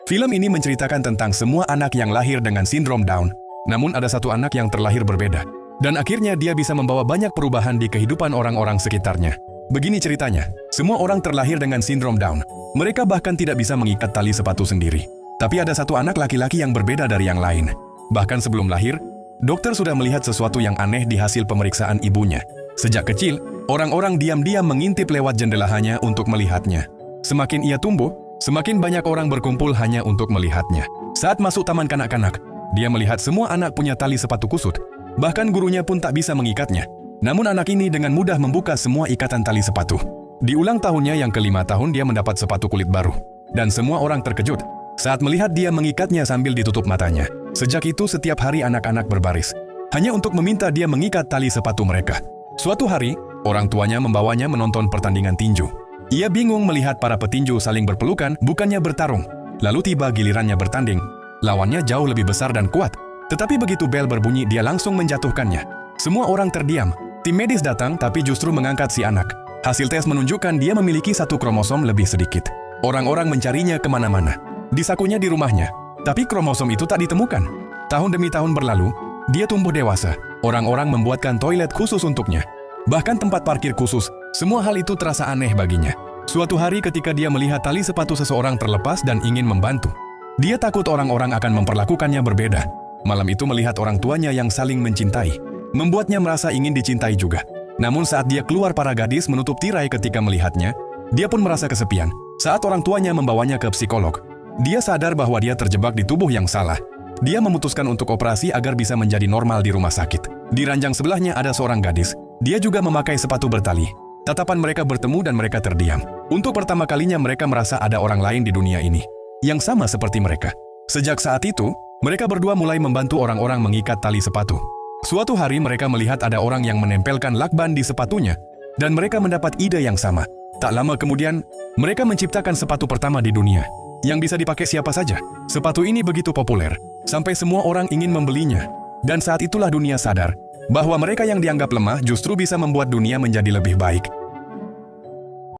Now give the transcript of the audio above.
Film ini menceritakan tentang semua anak yang lahir dengan sindrom Down. Namun ada satu anak yang terlahir berbeda. Dan akhirnya dia bisa membawa banyak perubahan di kehidupan orang-orang sekitarnya. Begini ceritanya, semua orang terlahir dengan sindrom Down. Mereka bahkan tidak bisa mengikat tali sepatu sendiri. Tapi ada satu anak laki-laki yang berbeda dari yang lain. Bahkan sebelum lahir, dokter sudah melihat sesuatu yang aneh di hasil pemeriksaan ibunya. Sejak kecil, orang-orang diam-diam mengintip lewat jendelahannya untuk melihatnya. Semakin ia tumbuh, semakin banyak orang berkumpul hanya untuk melihatnya. Saat masuk taman kanak-kanak, dia melihat semua anak punya tali sepatu kusut. Bahkan gurunya pun tak bisa mengikatnya. Namun anak ini dengan mudah membuka semua ikatan tali sepatu. Di ulang tahunnya yang ke-5 tahun dia mendapat sepatu kulit baru. Dan semua orang terkejut saat melihat dia mengikatnya sambil ditutup matanya. Sejak itu setiap hari anak-anak berbaris, hanya untuk meminta dia mengikat tali sepatu mereka. Suatu hari, orang tuanya membawanya menonton pertandingan tinju. Ia bingung melihat para petinju saling berpelukan, bukannya bertarung. Lalu tiba gilirannya bertanding. Lawannya jauh lebih besar dan kuat. Tetapi begitu bel berbunyi, dia langsung menjatuhkannya. Semua orang terdiam. Tim medis datang, tapi justru mengangkat si anak. Hasil tes menunjukkan dia memiliki satu kromosom lebih sedikit. Orang-orang mencarinya kemana-mana. Disakunya di rumahnya. Tapi kromosom itu tak ditemukan. Tahun demi tahun berlalu, dia tumbuh dewasa. Orang-orang membuatkan toilet khusus untuknya. Bahkan tempat parkir khusus. Semua hal itu terasa aneh baginya. Suatu hari ketika dia melihat tali sepatu seseorang terlepas dan ingin membantu, dia takut orang-orang akan memperlakukannya berbeda. Malam itu melihat orang tuanya yang saling mencintai, membuatnya merasa ingin dicintai juga. Namun saat dia keluar, para gadis menutup tirai ketika melihatnya. Dia pun merasa kesepian. Saat orang tuanya membawanya ke psikolog, dia sadar bahwa dia terjebak di tubuh yang salah. Dia memutuskan untuk operasi agar bisa menjadi normal di rumah sakit. Di ranjang sebelahnya ada seorang gadis. Dia juga memakai sepatu bertali. Tatapan mereka bertemu dan mereka terdiam. Untuk pertama kalinya mereka merasa ada orang lain di dunia ini yang sama seperti mereka. Sejak saat itu, mereka berdua mulai membantu orang-orang mengikat tali sepatu. Suatu hari mereka melihat ada orang yang menempelkan lakban di sepatunya, dan mereka mendapat ide yang sama. Tak lama kemudian, mereka menciptakan sepatu pertama di dunia yang bisa dipakai siapa saja. Sepatu ini begitu populer, sampai semua orang ingin membelinya. Dan saat itulah dunia sadar bahwa mereka yang dianggap lemah justru bisa membuat dunia menjadi lebih baik.